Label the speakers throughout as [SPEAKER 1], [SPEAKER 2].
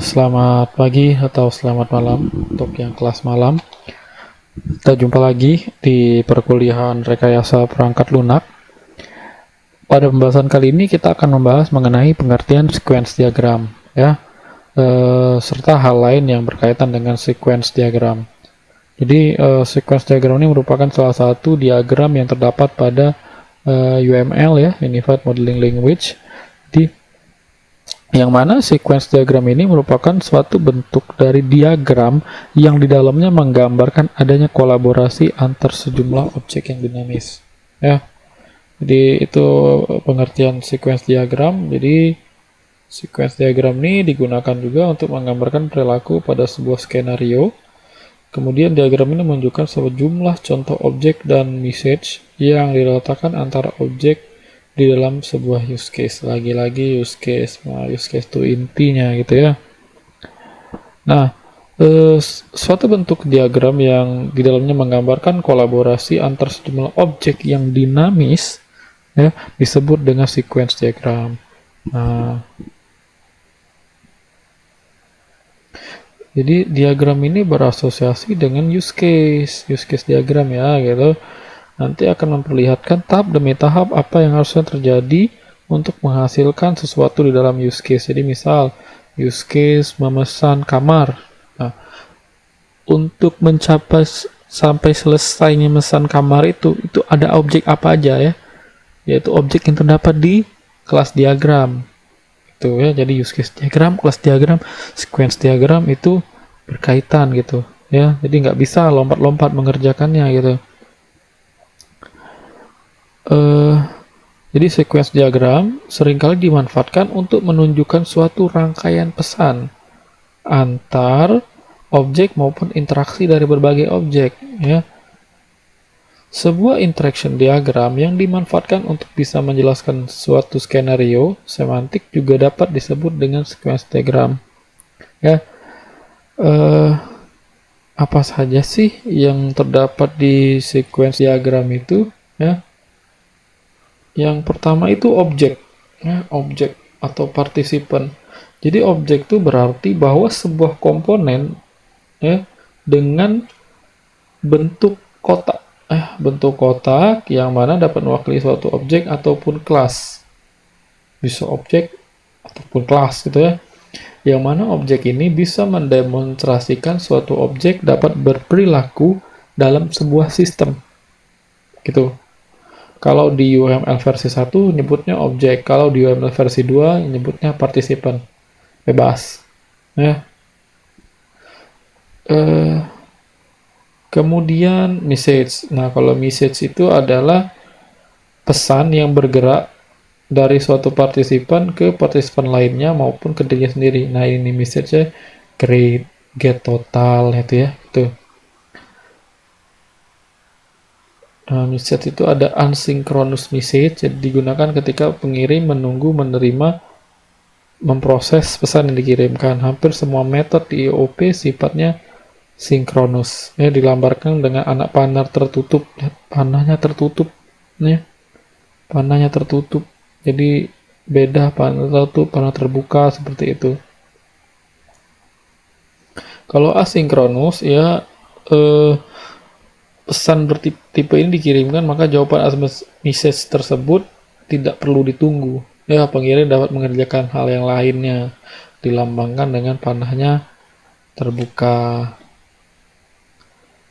[SPEAKER 1] Selamat pagi atau selamat malam untuk yang kelas malam. Kita jumpa lagi di perkuliahan rekayasa perangkat lunak. Pada pembahasan kali ini kita akan membahas mengenai pengertian sequence diagram, ya, serta hal lain yang berkaitan dengan sequence diagram. Jadi sequence diagram ini merupakan salah satu diagram yang terdapat pada UML, ya, Unified Modeling Language. Di yang mana sequence diagram ini merupakan suatu bentuk dari diagram yang di dalamnya menggambarkan adanya kolaborasi antar sejumlah objek yang dinamis, ya. Jadi itu pengertian sequence diagram. Jadi sequence diagram ini digunakan juga untuk menggambarkan perilaku pada sebuah skenario. Kemudian diagram ini menunjukkan sejumlah contoh objek dan message yang diletakkan antara objek di dalam sebuah use case. Lagi-lagi use case. Nah, use case itu intinya gitu ya. Nah, suatu bentuk diagram yang di dalamnya menggambarkan kolaborasi antar sejumlah objek yang dinamis, ya, disebut dengan sequence diagram. Nah, jadi diagram ini berasosiasi dengan use case diagram, ya, gitu. Nanti akan memperlihatkan tahap demi tahap apa yang harusnya terjadi untuk menghasilkan sesuatu di dalam use case. Jadi misal use case memesan kamar. Nah, untuk mencapai sampai selesainya memesan kamar itu ada objek apa aja, ya? Yaitu objek yang terdapat di kelas diagram. Itu ya. Jadi use case diagram, kelas diagram, sequence diagram itu berkaitan gitu, ya. Jadi nggak bisa lompat-lompat mengerjakannya gitu. Jadi sequence diagram seringkali dimanfaatkan untuk menunjukkan suatu rangkaian pesan antar objek maupun interaksi dari berbagai objek, ya. Sebuah interaction diagram yang dimanfaatkan untuk bisa menjelaskan suatu skenario semantik juga dapat disebut dengan sequence diagram, ya. Apa saja sih yang terdapat di sequence diagram itu, ya? Yang pertama itu objek, ya, objek atau partisipan. Jadi objek itu berarti bahwa sebuah komponen, ya, dengan bentuk kotak, bentuk kotak yang mana dapat mewakili suatu objek ataupun kelas. Bisa objek ataupun kelas gitu, ya. Yang mana objek ini bisa mendemonstrasikan suatu objek dapat berperilaku dalam sebuah sistem. Gitu. Kalau di UML versi 1 nyebutnya objek, kalau di UML versi 2 nyebutnya partisipan. Bebas. Ya. Kemudian message. Nah, kalau message itu adalah pesan yang bergerak dari suatu partisipan ke partisipan lainnya maupun ke dirinya sendiri. Nah, ini message-nya create, get total itu, ya. Itu. Message itu ada asynchronous message, jadi digunakan ketika pengirim menunggu, menerima, memproses pesan yang dikirimkan. Hampir semua metode di IOP sifatnya sinkronus, ya, dilambarkan dengan anak panah tertutup. Panahnya tertutup, ya. Panahnya tertutup. Jadi beda panah tertutup, panah terbuka, seperti itu. Kalau asinkronus, ya, pesan bertipe ini dikirimkan, maka jawaban message tersebut tidak perlu ditunggu. Ya, pengirim dapat mengerjakan hal yang lainnya, dilambangkan dengan panahnya terbuka.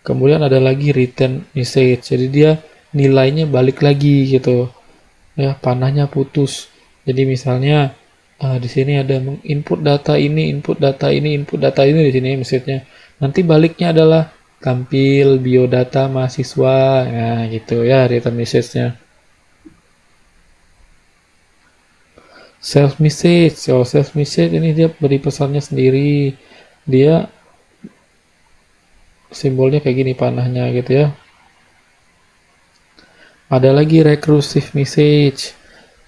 [SPEAKER 1] Kemudian ada lagi return message, jadi dia nilainya balik lagi gitu. Ya, panahnya putus. Jadi misalnya di sini ada input data ini, input data ini, input data ini, di sini message-nya. Nanti baliknya adalah tampil biodata mahasiswa, nah gitu ya return message-nya. Self message, self message ini dia beri pesannya sendiri, dia simbolnya kayak gini panahnya gitu, ya. Ada lagi recursive message,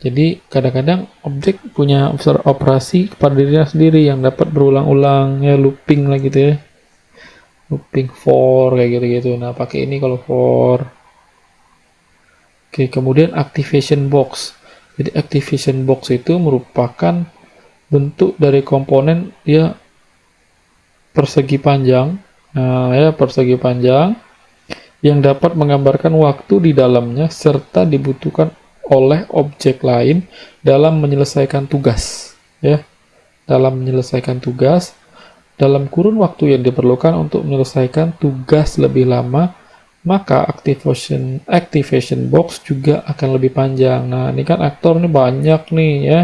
[SPEAKER 1] jadi kadang-kadang objek punya operasi kepada dirinya sendiri yang dapat berulang-ulang, ya, looping lah gitu, ya. Looping for kayak gitu-gitu. Nah, pakai ini kalau for. Oke, kemudian activation box. Jadi activation box itu merupakan bentuk dari komponen dia persegi panjang. Nah, ya persegi panjang yang dapat menggambarkan waktu di dalamnya serta dibutuhkan oleh objek lain dalam menyelesaikan tugas, ya. Dalam menyelesaikan tugas dalam kurun waktu yang diperlukan untuk menyelesaikan tugas lebih lama, maka activation box juga akan lebih panjang. Nah, ini kan aktor ini banyak nih ya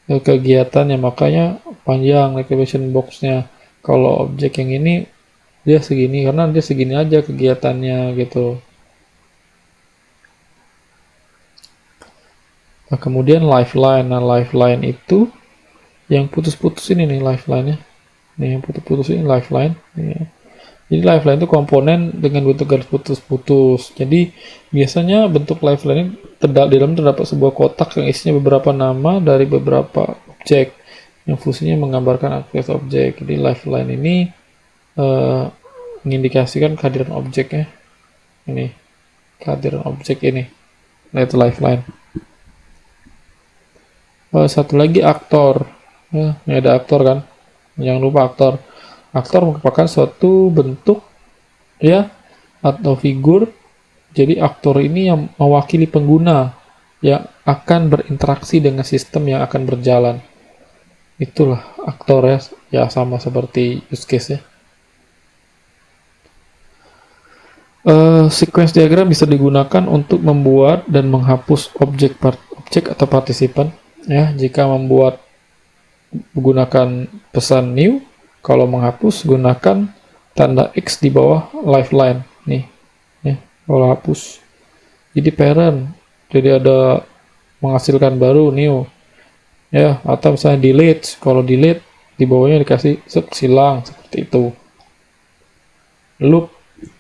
[SPEAKER 1] kegiatannya, makanya panjang activation boxnya. Kalau objek yang ini dia segini karena dia segini aja kegiatannya gitu. Nah, kemudian lifeline. Nah, lifeline itu yang putus-putus ini nih lifeline-nya. Nih yang putus-putus ini lifeline. Nih. Jadi lifeline itu komponen dengan bentuk garis putus-putus. Jadi biasanya bentuk lifeline ini di dalam terdapat sebuah kotak yang isinya beberapa nama dari beberapa objek yang fungsinya menggambarkan aktivitas objek. Jadi lifeline ini mengindikasikan kehadiran objeknya. Ini kehadiran objek ini. Nah itu lifeline. Satu lagi aktor. Nah, ini ada aktor kan. Jangan lupa aktor. Aktor merupakan suatu bentuk ya atau figur. Jadi aktor ini yang mewakili pengguna yang akan berinteraksi dengan sistem yang akan berjalan. Itulah aktor ya. Ya sama seperti use case ya. Sequence diagram bisa digunakan untuk membuat dan menghapus objek atau partisipan. Ya, jika membuat menggunakan pesan new, kalau menghapus gunakan tanda X di bawah lifeline nih ya, kalau hapus jadi parent, jadi ada menghasilkan baru new ya, atau misalnya delete, kalau delete di bawahnya dikasih silang seperti itu. Loop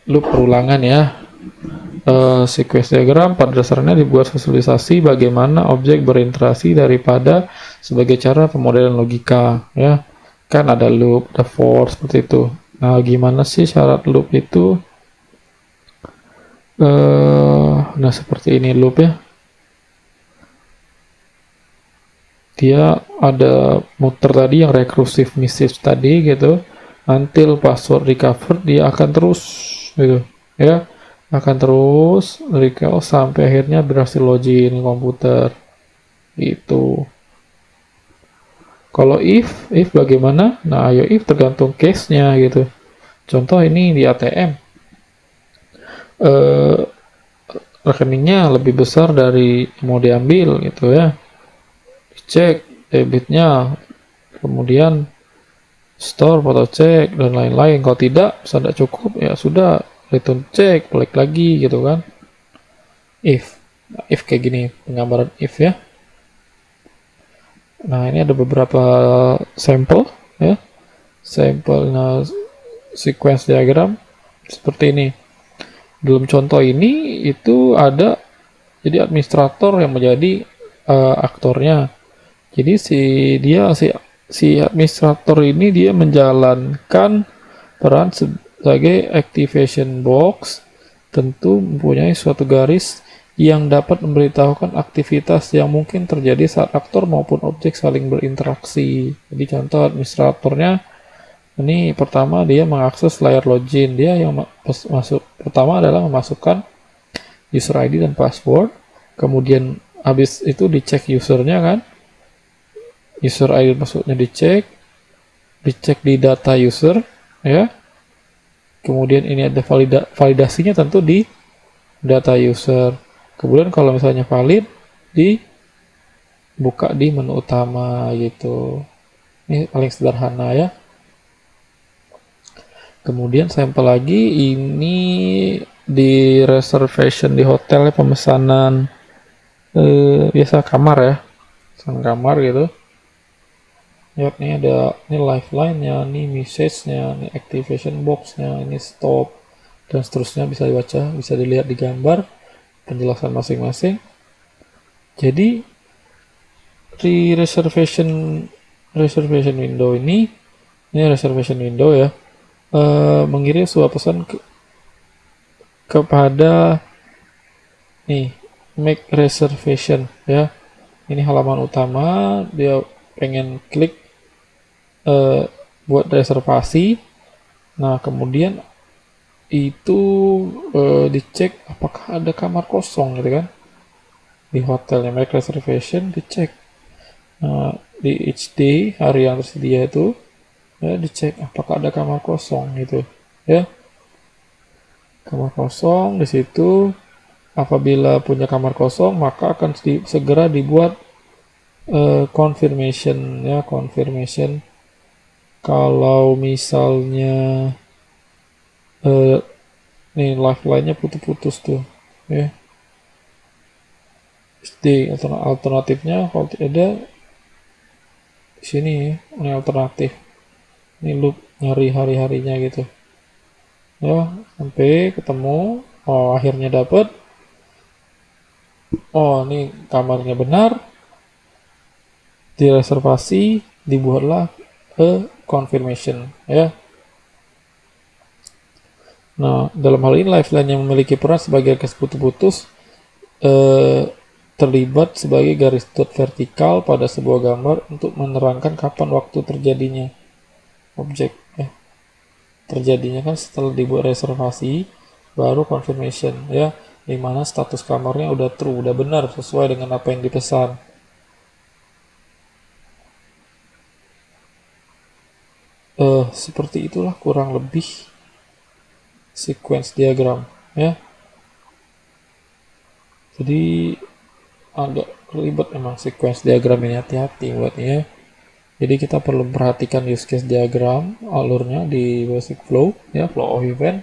[SPEAKER 1] perulangan ya. Sequence diagram pada dasarnya dibuat visualisasi bagaimana objek berinteraksi daripada sebagai cara pemodelan logika ya. Kan ada loop, ada for seperti itu. Nah, gimana sih syarat loop itu? Nah seperti ini loop ya. Dia ada muter tadi yang recursive message tadi gitu. Until password recovered, dia akan terus gitu ya. Akan terus recall sampai akhirnya berhasil login komputer itu. Kalau if bagaimana? Nah, ayo if tergantung case-nya gitu. Contoh ini di ATM, rekeningnya lebih besar dari mau diambil gitu ya. Cek debitnya, kemudian store foto cek dan lain-lain. Kalau tidak, bisa tidak cukup ya sudah return cek, balik lagi gitu kan. If kayak gini penggambaran if ya. Nah ini ada beberapa sampel ya, sampelnya sequence diagram seperti ini. Dalam contoh ini itu ada jadi administrator yang menjadi aktornya. Jadi si administrator ini dia menjalankan peran sebagai activation box, tentu mempunyai suatu garis yang dapat memberitahukan aktivitas yang mungkin terjadi saat aktor maupun objek saling berinteraksi. Jadi contoh administratornya ini pertama dia mengakses layar login, dia yang masuk pertama adalah memasukkan user ID dan password, kemudian habis itu dicek usernya kan, user ID dan passwordnya dicek di data user ya. Kemudian ini ada validasinya tentu di data user. Kemudian kalau misalnya valid, dibuka di menu utama gitu. Ini paling sederhana ya. Kemudian sampel lagi ini di reservation di hotel ya, pemesanan biasa kamar ya, pesan kamar gitu. Yap, ini ada ini lifeline-nya, ini message-nya, ini activation box-nya, ini stop dan seterusnya, bisa dibaca, bisa dilihat di gambar penjelasan masing-masing. Jadi di reservation window ini reservation window ya, mengirim sebuah pesan kepada nih make reservation ya. Ini halaman utama, dia pengen klik buat reservasi. Nah, kemudian itu dicek apakah ada kamar kosong gitu kan. Di hotelnya make reservation, dicek. Nah, di each day, hari yang tersedia itu, ya, dicek apakah ada kamar kosong gitu. Ya, kamar kosong di situ. Apabila punya kamar kosong, maka akan segera dibuat confirmation ya, confirmation. Kalau misalnya nih lifeline-nya putus-putus tuh ya. SD alternatifnya kalau tidak ada di sini ya, ini alternatif. Ini loop nyari hari-harinya gitu. Ya, sampai ketemu. Oh, akhirnya dapet. Oh, ini kamarnya benar. Direservasi, dibuatlah confirmation ya. Nah, dalam hal ini lifeline yang memiliki peran sebagai garis putus-putus terlibat sebagai garis dot vertikal pada sebuah gambar untuk menerangkan kapan waktu terjadinya objek. Terjadinya kan setelah dibuat reservasi, baru confirmation ya, dimana status kamarnya udah true, udah benar sesuai dengan apa yang dipesan. Seperti itulah kurang lebih sequence diagram ya. Jadi agak ribet memang sequence diagram ini, hati-hati buatnya ya. Jadi kita perlu perhatikan use case diagram alurnya di basic flow ya, flow of event,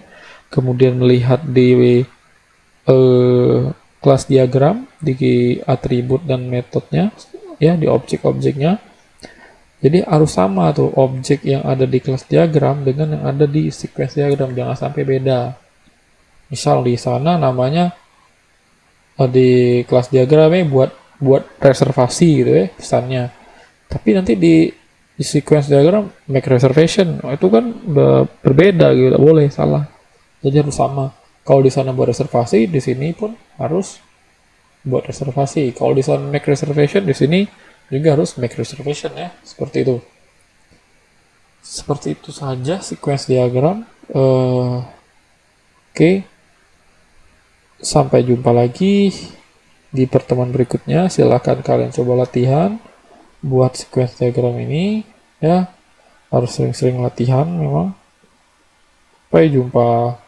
[SPEAKER 1] kemudian melihat di kelas diagram di atribut dan metodenya ya, di objek-objeknya. Jadi harus sama tuh objek yang ada di kelas diagram dengan yang ada di sequence diagram, jangan sampai beda. Misal di sana namanya di kelas diagramnya buat reservasi gitu ya pesannya. Tapi nanti di sequence diagram make reservation, itu kan udah berbeda gitu, tidak boleh, salah. Jadi harus sama. Kalau di sana buat reservasi, di sini pun harus buat reservasi. Kalau di sana make reservation, di sini juga harus make reservation ya, seperti itu. Seperti itu saja sequence diagram. Oke. Sampai jumpa lagi di pertemuan berikutnya. Silahkan kalian coba latihan buat sequence diagram ini ya. Harus sering-sering latihan memang. Sampai jumpa.